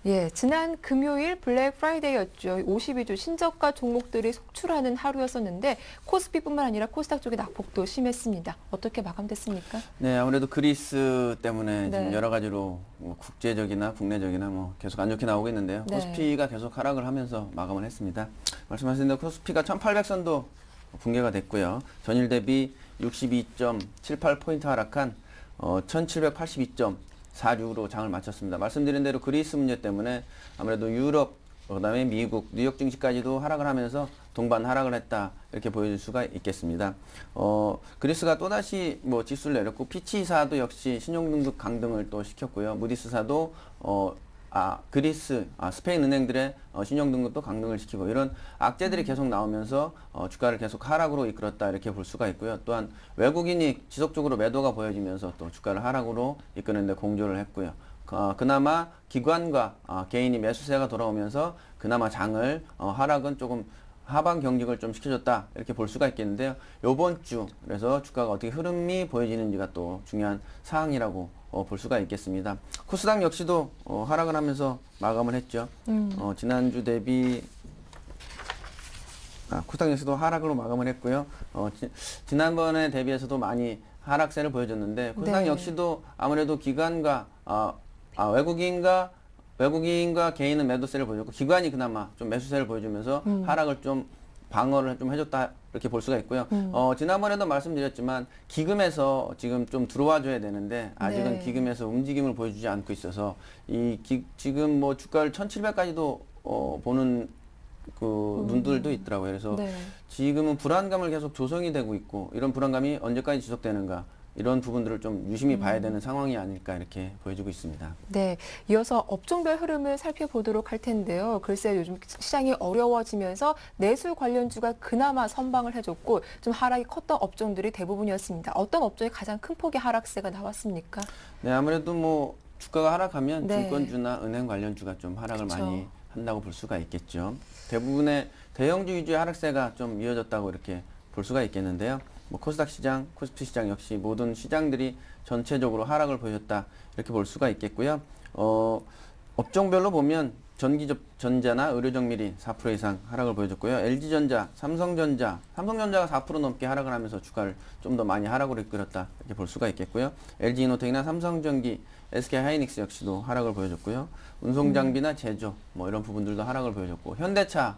Speaker 1: 예, 지난 금요일 블랙 프라이데이였죠. 52주 신저가 종목들이 속출하는 하루였었는데 코스피뿐만 아니라 코스닥 쪽의 낙폭도 심했습니다. 어떻게 마감됐습니까?
Speaker 4: 네, 아무래도 그리스 때문에
Speaker 1: 네.
Speaker 4: 지금 여러 가지로 뭐 국제적이나 국내적이나 뭐 계속 안 좋게 나오고 있는데요.
Speaker 1: 네.
Speaker 4: 코스피가 계속 하락을 하면서 마감을 했습니다. 말씀하신 대로 코스피가 1800선도 붕괴가 됐고요. 전일 대비 62.78포인트 하락한 1782.46으로 장을 마쳤습니다. 말씀드린 대로 그리스 문제 때문에 아무래도 유럽, 그다음에 미국, 뉴욕 증시까지도 하락을 하면서 동반 하락을 했다 이렇게 보여줄 수가 있겠습니다. 그리스가 또다시 뭐 지수를 내렸고 피치사도 역시 신용등급 강등을 또 시켰고요. 무디스사도 그리스, 스페인 은행들의 신용등급도 강등을 시키고 이런 악재들이 계속 나오면서 주가를 계속 하락으로 이끌었다 이렇게 볼 수가 있고요. 또한 외국인이 지속적으로 매도가 보여지면서 또 주가를 하락으로 이끄는데 공조를 했고요. 그나마 기관과 개인이 매수세가 돌아오면서 그나마 장을 하락은 조금 하방 경직을 좀 시켜줬다 이렇게 볼 수가 있겠는데요. 요번 주 그래서 주가가 어떻게 흐름이 보여지는지가 또 중요한 사항이라고 볼 수가 있겠습니다. 코스닥 역시도 하락을 하면서 마감을 했죠. 지난주 대비 코스닥 역시도 하락으로 마감을 했고요. 지난번에 대비해서도 많이 하락세를 보여줬는데 코스닥
Speaker 1: 네.
Speaker 4: 역시도 아무래도 기관과 외국인과 개인은 매도세를 보여줬고 기관이 그나마 좀 매수세를 보여주면서 하락을 좀 방어를 좀 해줬다 이렇게 볼 수가 있고요. 지난번에도 말씀드렸지만 기금에서 지금 좀 들어와 줘야 되는데 아직은
Speaker 1: 네.
Speaker 4: 기금에서 움직임을 보여주지 않고 있어서 지금 뭐 주가를 1,700까지도 보는 그 눈들도 있더라고요. 그래서
Speaker 1: 네.
Speaker 4: 지금은 불안감을 계속 조성이 되고 있고 이런 불안감이 언제까지 지속되는가 이런 부분들을 좀 유심히 봐야 되는 상황이 아닐까 이렇게 보여지고 있습니다.
Speaker 1: 네, 이어서 업종별 흐름을 살펴보도록 할 텐데요. 글쎄 요즘 시장이 어려워지면서 내수 관련주가 그나마 선방을 해줬고 좀 하락이 컸던 업종들이 대부분이었습니다. 어떤 업종이 가장 큰 폭의 하락세가 나왔습니까?
Speaker 4: 네, 아무래도 뭐 주가가 하락하면
Speaker 1: 네.
Speaker 4: 증권주나 은행 관련주가 좀 하락을
Speaker 1: 그쵸.
Speaker 4: 많이 한다고 볼 수가 있겠죠. 대부분의 대형주 위주의 하락세가 좀 이어졌다고 이렇게 볼 수가 있겠는데요. 뭐 코스닥 시장, 코스피 시장 역시 모든 시장들이 전체적으로 하락을 보였다 이렇게 볼 수가 있겠고요. 업종별로 보면 전기전자나 의료정밀이 4% 이상 하락을 보여줬고요. LG전자, 삼성전자가 4% 넘게 하락을 하면서 주가를 좀 더 많이 하락으로 이끌었다 이렇게 볼 수가 있겠고요. LG이노텍이나 삼성전기, SK하이닉스 역시도 하락을 보여줬고요. 운송장비나 제조 뭐 이런 부분들도 하락을 보여줬고 현대차,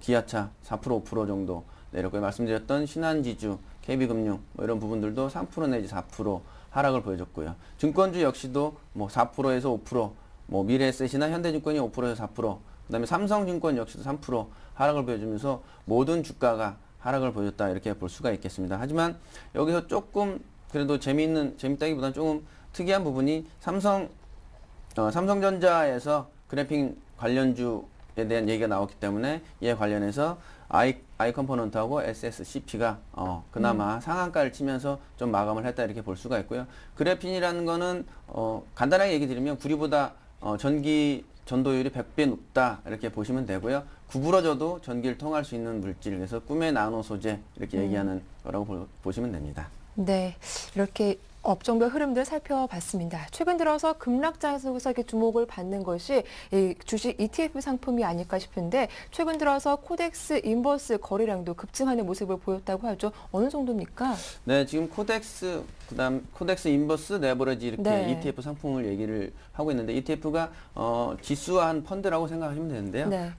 Speaker 4: 기아차 4% 5% 정도 내렸고요. 말씀드렸던 신한지주, KB금융 뭐 이런 부분들도 3% 내지 4% 하락을 보여줬고요. 증권주 역시도 뭐 4%에서 5%, 뭐 미래에셋이나 현대증권이 5%에서 4%, 그다음에 삼성증권 역시도 3% 하락을 보여주면서 모든 주가가 하락을 보여줬다 이렇게 볼 수가 있겠습니다. 하지만 여기서 조금 그래도 재밌다기보다는 조금 특이한 부분이 삼성전자에서 그래픽 관련주에 대한 얘기가 나왔기 때문에 이에 관련해서 아이컴포넌트하고 SSCP가 그나마 상한가를 치면서 좀 마감을 했다 이렇게 볼 수가 있고요. 그래핀이라는 거는 간단하게 얘기 드리면 구리보다 전기 전도율이 100배 높다 이렇게 보시면 되고요. 구부러져도 전기를 통할 수 있는 물질, 그래서 꿈의 나노 소재 이렇게 얘기하는 거라고 보시면 됩니다.
Speaker 1: 네, 이렇게 업종별 흐름들 살펴봤습니다. 최근 들어서 급락장에서 이렇게 주목을 받는 것이 이 주식 ETF 상품이 아닐까 싶은데 최근 들어서 코덱스 인버스 거래량도 급증하는 모습을 보였다고 하죠. 어느 정도입니까?
Speaker 4: 네, 지금 그다음 코덱스 인버스 레버리지 이렇게
Speaker 1: 네.
Speaker 4: ETF 상품을 얘기를 하고 있는데 ETF가 지수화한 펀드라고 생각하시면 되는데요.
Speaker 1: 네.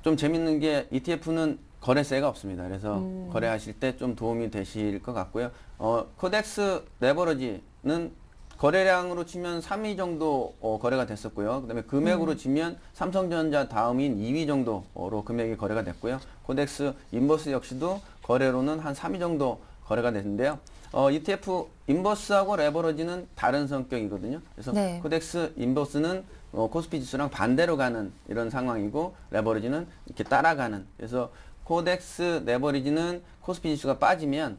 Speaker 4: 좀 재밌는 게 ETF는 거래세가 없습니다. 그래서 거래하실 때 좀 도움이 되실 것 같고요. 코덱스 레버리지는 거래량으로 치면 3위 정도 거래가 됐었고요. 그다음에 금액으로 치면 삼성전자 다음인 2위 정도로 금액이 거래가 됐고요. 코덱스 인버스 역시도 거래로는 한 3위 정도 거래가 됐는데요. ETF 인버스하고 레버리지는 다른 성격이거든요. 그래서
Speaker 1: 네.
Speaker 4: 코덱스 인버스는 코스피 지수랑 반대로 가는 이런 상황이고 레버리지는 이렇게 따라가는. 그래서 코덱스 레버리지는 코스피 지수가 빠지면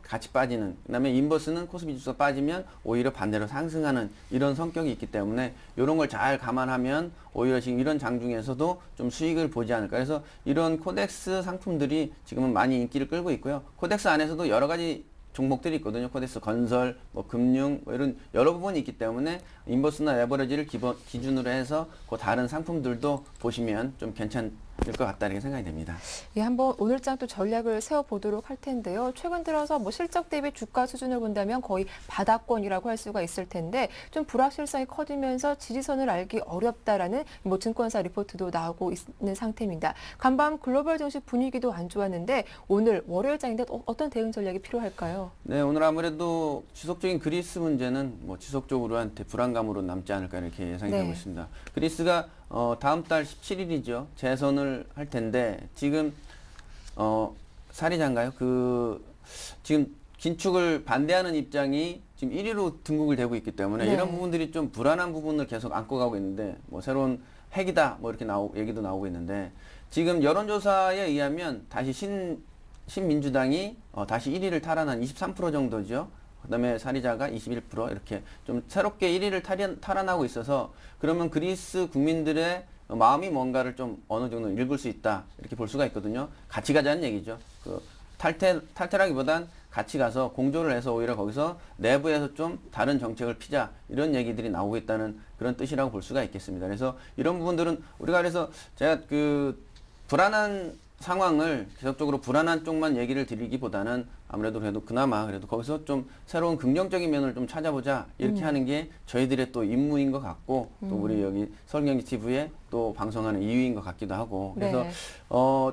Speaker 4: 같이 빠지는, 그다음에 인버스는 코스피 지수가 빠지면 오히려 반대로 상승하는 이런 성격이 있기 때문에 이런 걸 잘 감안하면 오히려 지금 이런 장중에서도 좀 수익을 보지 않을까. 그래서 이런 코덱스 상품들이 지금은 많이 인기를 끌고 있고요. 코덱스 안에서도 여러 가지 종목들이 있거든요. 코덱스 건설, 뭐 금융, 뭐 이런 여러 부분이 있기 때문에 인버스나 레버리지를 기준으로 해서 그 다른 상품들도 보시면 좀 괜찮을 것 같다 이렇게 생각이 됩니다.
Speaker 1: 예, 한번 오늘장 또 전략을 세워보도록 할 텐데요. 최근 들어서 뭐 실적 대비 주가 수준을 본다면 거의 바닥권이라고 할 수가 있을 텐데 좀 불확실성이 커지면서 지지선을 알기 어렵다라는 뭐 증권사 리포트도 나오고 있는 상태입니다. 간밤 글로벌 증시 분위기도 안 좋았는데 오늘 월요일장인데 어떤 대응 전략이 필요할까요?
Speaker 4: 네, 오늘 아무래도 지속적인 그리스 문제는 뭐 지속적으로한테 불안감으로 남지 않을까 이렇게 예상이
Speaker 1: 네.
Speaker 4: 되고 있습니다. 그리스가 다음 달 17일이죠. 재선을 할 텐데 지금 사리자인가요? 지금 긴축을 반대하는 입장이 지금 1위로 등극을 되고 있기 때문에
Speaker 1: 네.
Speaker 4: 이런 부분들이 좀 불안한 부분을 계속 안고 가고 있는데 뭐 새로운 핵이다 뭐 이렇게 얘기도 나오고 있는데 지금 여론조사에 의하면 다시 신민주당이 다시 1위를 탈환한 23% 정도죠. 그다음에 사리자가 21% 이렇게 좀 새롭게 1위를 탈환하고 있어서 그러면 그리스 국민들의 마음이 뭔가를 좀 어느 정도 읽을 수 있다 이렇게 볼 수가 있거든요. 같이 가자는 얘기죠. 탈퇴라기보단 같이 가서 공조를 해서 오히려 거기서 내부에서 좀 다른 정책을 피자 이런 얘기들이 나오고 있다는 그런 뜻이라고 볼 수가 있겠습니다. 그래서 이런 부분들은 우리가 그래서 제가 그 불안한 상황을 계속적으로 불안한 쪽만 얘기를 드리기보다는 아무래도 그래도 그나마 그래도 거기서 좀 새로운 긍정적인 면을 좀 찾아보자 이렇게 하는 게 저희들의 또 임무인 것 같고 또 우리 여기 서울경제 TV에 또 방송하는 이유인 것 같기도 하고 그래서
Speaker 1: 네.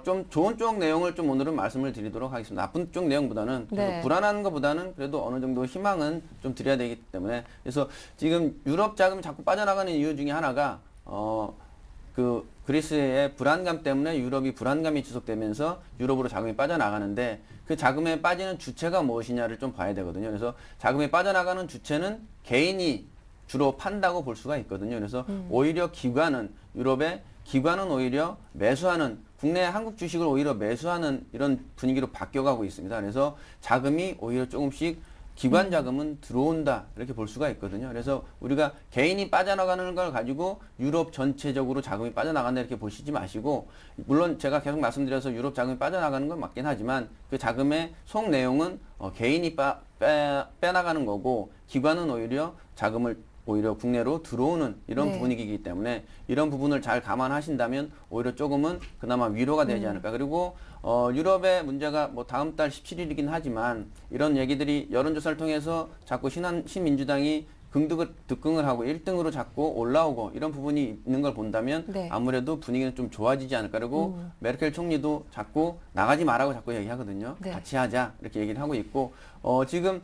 Speaker 4: 좀 좋은 쪽 내용을 좀 오늘은 말씀을 드리도록 하겠습니다. 나쁜 쪽 내용보다는
Speaker 1: 네.
Speaker 4: 불안한 것보다는 그래도 어느 정도 희망은 좀 드려야 되기 때문에 그래서 지금 유럽 자금이 자꾸 빠져나가는 이유 중에 하나가 그 그리스의 불안감 때문에 유럽이 불안감이 지속되면서 유럽으로 자금이 빠져나가는데 그 자금에 빠지는 주체가 무엇이냐를 좀 봐야 되거든요. 그래서 자금이 빠져나가는 주체는 개인이 주로 판다고 볼 수가 있거든요. 그래서 오히려 유럽의 기관은 오히려 매수하는 국내 한국 주식을 오히려 매수하는 이런 분위기로 바뀌어가고 있습니다. 그래서 자금이 오히려 조금씩 기관 자금은 들어온다 이렇게 볼 수가 있거든요. 그래서 우리가 개인이 빠져나가는 걸 가지고 유럽 전체적으로 자금이 빠져나간다 이렇게 보시지 마시고 물론 제가 계속 말씀드려서 유럽 자금이 빠져나가는 건 맞긴 하지만 그 자금의 속 내용은 개인이 빼나가는 거고 기관은 오히려 자금을 오히려 국내로 들어오는 이런
Speaker 1: 네.
Speaker 4: 분위기이기 때문에 이런 부분을 잘 감안하신다면 오히려 조금은 그나마 위로가 되지 않을까. 그리고 유럽의 문제가 뭐 다음 달 17일이긴 하지만 이런 얘기들이 여론조사를 통해서 자꾸 신민주당이 득응을 하고 1등으로 자꾸 올라오고 이런 부분이 있는 걸 본다면
Speaker 1: 네.
Speaker 4: 아무래도 분위기는 좀 좋아지지 않을까. 그리고 메르켈 총리도 자꾸 나가지 말라고 자꾸 얘기하거든요.
Speaker 1: 네.
Speaker 4: 같이 하자 이렇게 얘기를 하고 있고 지금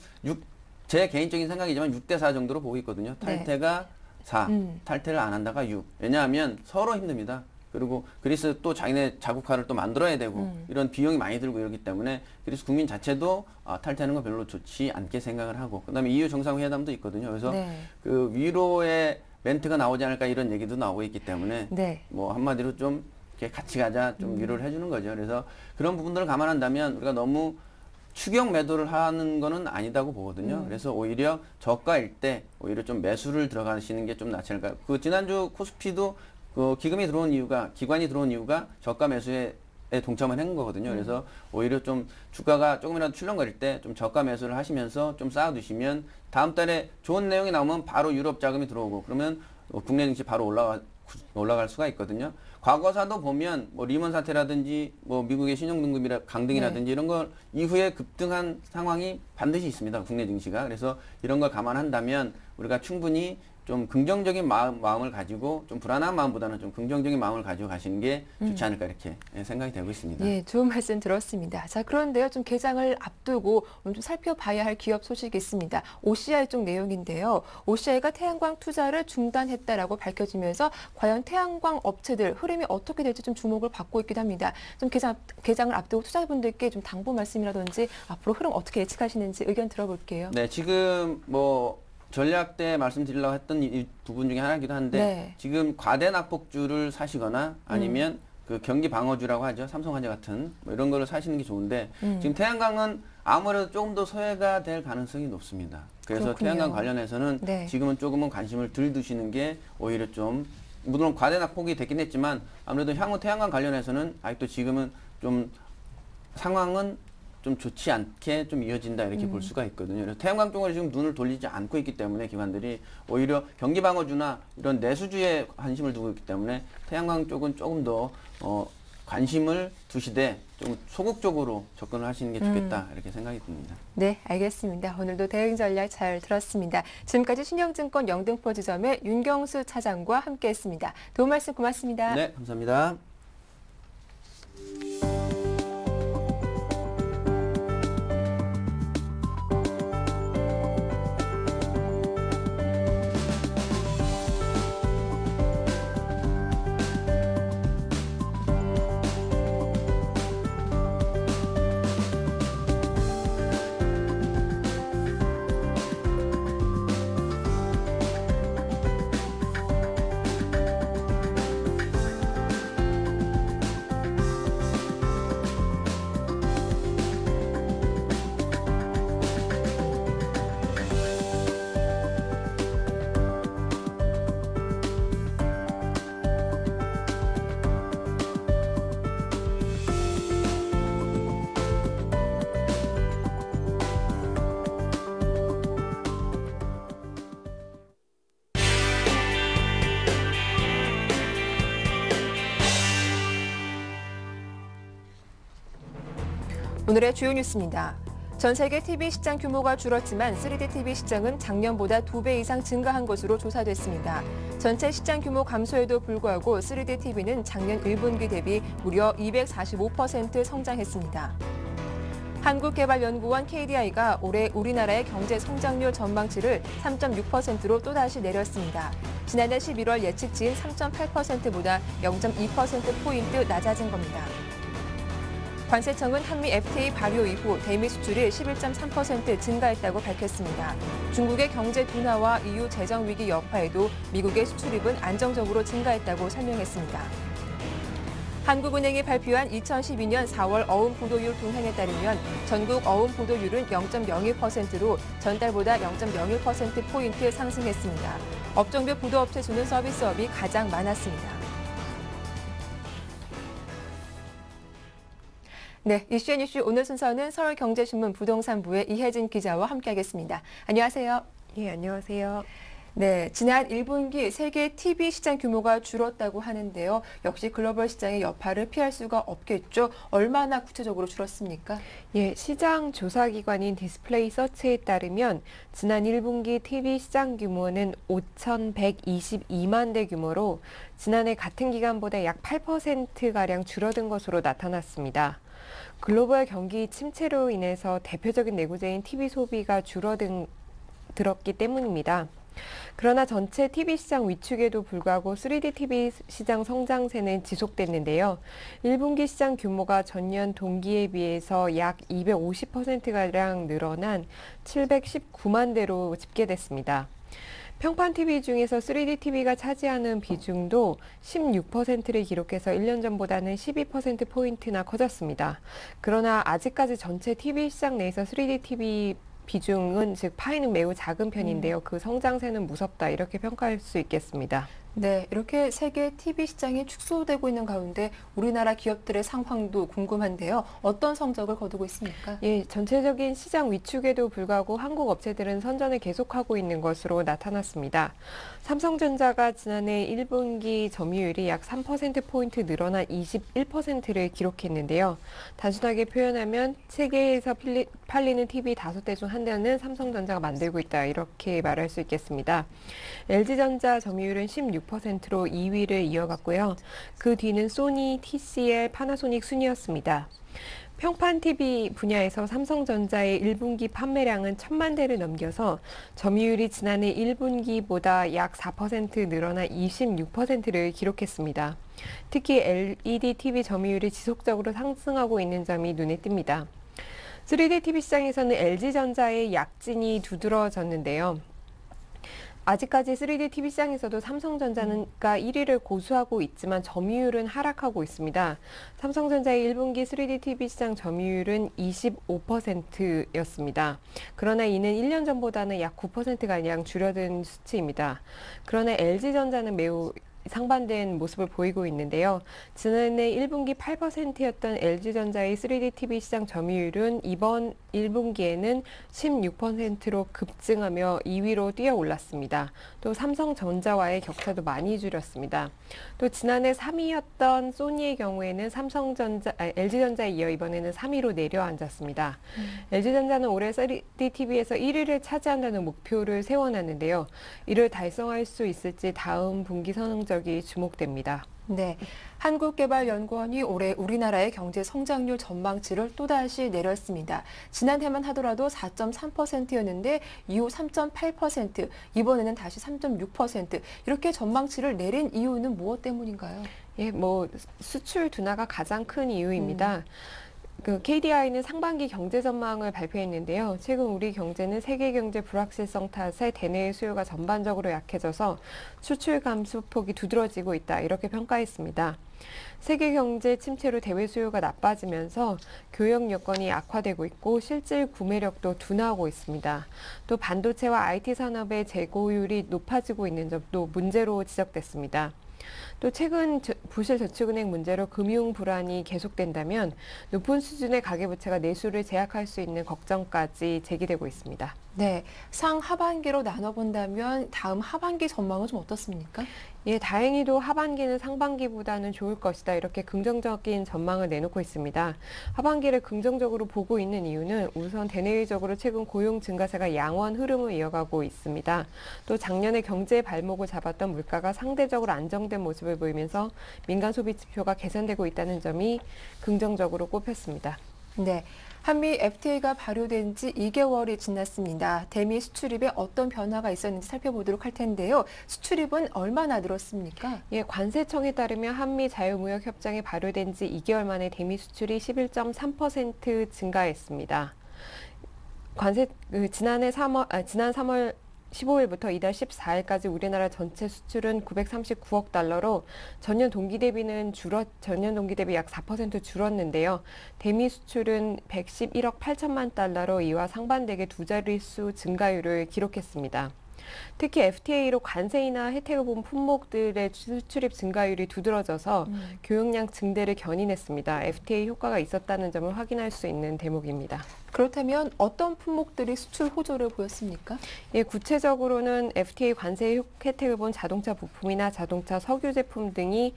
Speaker 4: 제 개인적인 생각이지만 6대4 정도로 보고 있거든요.
Speaker 1: 네.
Speaker 4: 탈퇴가 4, 탈퇴를 안 한다가 6. 왜냐하면 서로 힘듭니다. 그리고 그리스 또 자기네 자국화를 또 만들어야 되고 이런 비용이 많이 들고 이러기 때문에 그리스 국민 자체도 탈퇴하는 건 별로 좋지 않게 생각을 하고 그다음에 EU 정상회담도 있거든요. 그래서
Speaker 1: 네.
Speaker 4: 그 위로의 멘트가 나오지 않을까 이런 얘기도 나오고 있기 때문에
Speaker 1: 네.
Speaker 4: 뭐 한마디로 좀 이렇게 같이 가자 좀 위로를 해주는 거죠. 그래서 그런 부분들을 감안한다면 우리가 너무 추격 매도를 하는 거는 아니다고 보거든요. 그래서 오히려 저가일 때 오히려 좀 매수를 들어가시는 게 좀 낫지 않을까. 그 지난주 코스피도 그 기관이 들어온 이유가 저가 매수에 동참을 한 거거든요. 그래서 오히려 좀 주가가 조금이라도 출렁거릴 때 좀 저가 매수를 하시면서 좀 쌓아두시면 다음 달에 좋은 내용이 나오면 바로 유럽 자금이 들어오고 그러면 국내 증시 바로 올라갈 수가 있거든요. 과거사도 보면 뭐 리먼 사태라든지 뭐 미국의 신용등급이라 강등이라든지 이런 걸 이후에 급등한 상황이 반드시 있습니다. 국내 증시가. 그래서 이런 걸 감안한다면 우리가 충분히 좀 긍정적인 마음을 가지고 좀 불안한 마음보다는 좀 긍정적인 마음을 가지고 가시는 게 좋지 않을까 이렇게 생각이 되고 있습니다.
Speaker 1: 예, 좋은 말씀 들었습니다. 자, 그런데요, 좀 개장을 앞두고 오늘 좀 살펴봐야 할 기업 소식이 있습니다. OCI 쪽 내용인데요. OCI가 태양광 투자를 중단했다라고 밝혀지면서 과연 태양광 업체들 흐름이 어떻게 될지 좀 주목을 받고 있기도 합니다. 좀 개장을 앞두고 투자자분들께 좀 당부 말씀이라든지 앞으로 흐름 어떻게 예측하시는지 의견 들어볼게요.
Speaker 4: 네, 지금 뭐 전략 때 말씀드리려고 했던 이 부분 중에 하나이기도 한데
Speaker 1: 네.
Speaker 4: 지금 과대 낙폭주를 사시거나 아니면 그 경기 방어주라고 하죠. 삼성화재 같은 뭐 이런 거를 사시는 게 좋은데 지금 태양광은 아무래도 조금 더 소외가 될 가능성이 높습니다. 그래서
Speaker 1: 그렇군요.
Speaker 4: 태양광 관련해서는
Speaker 1: 네.
Speaker 4: 지금은 조금은 관심을 덜 두시는 게 오히려 좀 물론 과대 낙폭이 됐긴 했지만 아무래도 향후 태양광 관련해서는 아직도 지금은 좀 상황은 좀 좋지 않게 좀 이어진다 이렇게 볼 수가 있거든요. 그래서 태양광 쪽으로 지금 눈을 돌리지 않고 있기 때문에 기관들이 오히려 경기방어주나 이런 내수주에 관심을 두고 있기 때문에 태양광 쪽은 조금 더 관심을 두시되 좀 소극적으로 접근을 하시는 게 좋겠다 이렇게 생각이 듭니다.
Speaker 1: 네, 알겠습니다. 오늘도 대응 전략 잘 들었습니다. 지금까지 신영증권 영등포 지점의 윤경수 차장과 함께했습니다. 도움 말씀 고맙습니다.
Speaker 4: 네, 감사합니다.
Speaker 1: 오늘의 주요 뉴스입니다. 전 세계 TV 시장 규모가 줄었지만 3D TV 시장은 작년보다 2배 이상 증가한 것으로 조사됐습니다. 전체 시장 규모 감소에도 불구하고 3D TV는 작년 1분기 대비 무려 245% 성장했습니다. 한국개발연구원 KDI가 올해 우리나라의 경제 성장률 전망치를 3.6%로 또다시 내렸습니다. 지난해 11월 예측치인 3.8%보다 0.2%포인트 낮아진 겁니다. 관세청은 한미 FTA 발효 이후 대미 수출이 11.3% 증가했다고 밝혔습니다. 중국의 경제 둔화와 EU 재정 위기 여파에도 미국의 수출입은 안정적으로 증가했다고 설명했습니다. 한국은행이 발표한 2012년 4월 어음 부도율 동향에 따르면 전국 어음 부도율은 0.01%로 전달보다 0.01%포인트 상승했습니다. 업종별 부도업체 수는 서비스업이 가장 많았습니다. 네, 이슈앤 이슈 오늘 순서는 서울경제신문 부동산부의 이혜진 기자와 함께하겠습니다. 안녕하세요.
Speaker 5: 예, 안녕하세요.
Speaker 1: 네, 지난 1분기 세계 TV 시장 규모가 줄었다고 하는데요. 역시 글로벌 시장의 여파를 피할 수가 없겠죠. 얼마나 구체적으로 줄었습니까?
Speaker 5: 예, 시장 조사기관인 디스플레이 서치에 따르면 지난 1분기 TV 시장 규모는 5,122만 대 규모로 지난해 같은 기간보다 약 8%가량 줄어든 것으로 나타났습니다. 글로벌 경기 침체로 인해서 대표적인 내구재인 TV 소비가 줄어들었기 때문입니다. 그러나 전체 TV 시장 위축에도 불구하고 3D TV 시장 성장세는 지속됐는데요. 1분기 시장 규모가 전년 동기에 비해서 약 250%가량 늘어난 719만 대로 집계됐습니다. 평판 TV 중에서 3D TV가 차지하는 비중도 16%를 기록해서 1년 전보다는 12%포인트나 커졌습니다. 그러나 아직까지 전체 TV 시장 내에서 3D TV 비중은 즉 파이는 매우 작은 편인데요. 그 성장세는 무섭다 이렇게 평가할 수 있겠습니다.
Speaker 1: 네, 이렇게 세계 TV 시장이 축소되고 있는 가운데 우리나라 기업들의 상황도 궁금한데요. 어떤 성적을 거두고 있습니까?
Speaker 5: 예, 전체적인 시장 위축에도 불구하고 한국 업체들은 선전을 계속하고 있는 것으로 나타났습니다. 삼성전자가 지난해 1분기 점유율이 약 3%포인트 늘어난 21%를 기록했는데요. 단순하게 표현하면 세계에서 팔리는 TV 5대 중 한 대는 삼성전자가 만들고 있다 이렇게 말할 수 있겠습니다. LG전자 점유율은 16%로 2위를 이어갔고요. 그 뒤는 소니, TCL, 파나소닉 순이었습니다. 평판 TV 분야에서 삼성전자의 1분기 판매량은 1,000만 대를 넘겨서 점유율이 지난해 1분기보다 약 4% 늘어나 26%를 기록했습니다. 특히 LED TV 점유율이 지속적으로 상승하고 있는 점이 눈에 띕니다. 3D TV 시장에서는 LG전자의 약진이 두드러졌는데요. 아직까지 3D TV 시장에서도 삼성전자가 1위를 고수하고 있지만 점유율은 하락하고 있습니다. 삼성전자의 1분기 3D TV 시장 점유율은 25%였습니다. 그러나 이는 1년 전보다는 약 9%가량 줄어든 수치입니다. 그러나 LG전자는 매우 상반된 모습을 보이고 있는데요. 지난해 1분기 8%였던 LG전자의 3D TV 시장 점유율은 이번 1분기에는 16%로 급증하며 2위로 뛰어 올랐습니다. 또 삼성전자와의 격차도 많이 줄였습니다. 또 지난해 3위였던 소니의 경우에는 LG전자에 이어 이번에는 3위로 내려앉았습니다. LG전자는 올해 3D TV에서 1위를 차지한다는 목표를 세워놨는데요. 이를 달성할 수 있을지 다음 분기 성적이 주목됩니다.
Speaker 1: 네, 한국개발연구원이 올해 우리나라의 경제 성장률 전망치를 또다시 내렸습니다. 지난해만 하더라도 4.3%였는데 이후 3.8%, 이번에는 다시 3.6%. 이렇게 전망치를 내린 이유는 무엇 때문인가요?
Speaker 5: 예, 수출 둔화가 가장 큰 이유입니다. KDI는 상반기 경제 전망을 발표했는데요. 최근 우리 경제는 세계 경제 불확실성 탓에 대내 수요가 전반적으로 약해져서 수출 감소폭이 두드러지고 있다. 이렇게 평가했습니다. 세계 경제 침체로 대외 수요가 나빠지면서 교역 여건이 악화되고 있고 실질 구매력도 둔화하고 있습니다. 또 반도체와 IT 산업의 재고율이 높아지고 있는 점도 문제로 지적됐습니다. 또 최근 부실저축은행 문제로 금융 불안이 계속된다면 높은 수준의 가계부채가 내수를 제약할 수 있는 걱정까지 제기되고 있습니다.
Speaker 1: 네, 상하반기로 나눠본다면 다음 하반기 전망은 좀 어떻습니까?
Speaker 5: 예, 다행히도 하반기는 상반기보다는 좋을 것이다. 이렇게 긍정적인 전망을 내놓고 있습니다. 하반기를 긍정적으로 보고 있는 이유는 우선 대내외적으로 최근 고용 증가세가 양원 흐름을 이어가고 있습니다. 또 작년에 경제의 발목을 잡았던 물가가 상대적으로 안정된 모습을 보이면서 민간 소비 지표가 개선되고 있다는 점이 긍정적으로 꼽혔습니다.
Speaker 1: 네, 한미 FTA가 발효된 지 2개월이 지났습니다. 대미 수출입에 어떤 변화가 있었는지 살펴보도록 할 텐데요. 수출입은 얼마나 늘었습니까?
Speaker 5: 예, 관세청에 따르면 한미 자유무역협정이 발효된 지 2개월 만에 대미 수출이 11.3% 증가했습니다. 지난 3월 15일부터 이달 14일까지 우리나라 전체 수출은 939억 달러로 전년 동기 대비 약 4% 줄었는데요. 대미 수출은 111억 8천만 달러로 이와 상반되게 두 자릿수 증가율을 기록했습니다. 특히 FTA로 관세이나 혜택을 본 품목들의 수출입 증가율이 두드러져서 교역량 증대를 견인했습니다. FTA 효과가 있었다는 점을 확인할 수 있는 대목입니다.
Speaker 1: 그렇다면 어떤 품목들이 수출 호조를 보였습니까?
Speaker 5: 예, 구체적으로는 FTA 관세 혜택을 본 자동차 부품이나 자동차 석유 제품 등이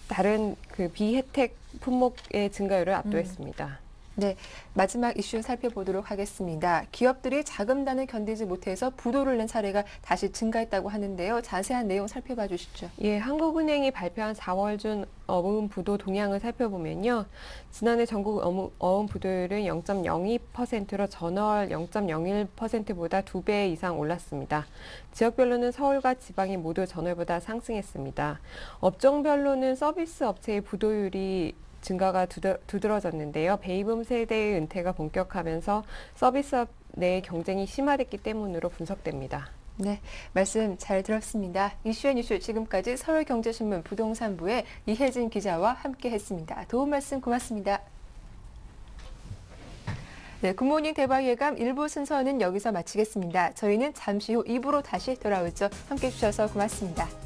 Speaker 5: 다른 비혜택 품목의 증가율을 압도했습니다.
Speaker 1: 네, 마지막 이슈 살펴보도록 하겠습니다. 기업들이 자금난을 견디지 못해서 부도를 낸 사례가 다시 증가했다고 하는데요. 자세한 내용 살펴봐 주시죠.
Speaker 5: 예, 한국은행이 발표한 4월 중 어음 부도 동향을 살펴보면요. 지난해 전국 어음 부도율은 0.02%로 전월 0.01%보다 2배 이상 올랐습니다. 지역별로는 서울과 지방이 모두 전월보다 상승했습니다. 업종별로는 서비스 업체의 부도율이 증가가 두드러졌는데요. 베이붐 세대의 은퇴가 본격화하면서 서비스업 내 경쟁이 심화됐기 때문으로 분석됩니다.
Speaker 1: 네, 말씀 잘 들었습니다. 이슈앤이슈 지금까지 서울경제신문 부동산부의 이혜진 기자와 함께했습니다. 도움 말씀 고맙습니다. 네, 굿모닝 대박 예감 1부 순서는 여기서 마치겠습니다. 저희는 잠시 후 2부로 다시 돌아오죠. 함께해 주셔서 고맙습니다.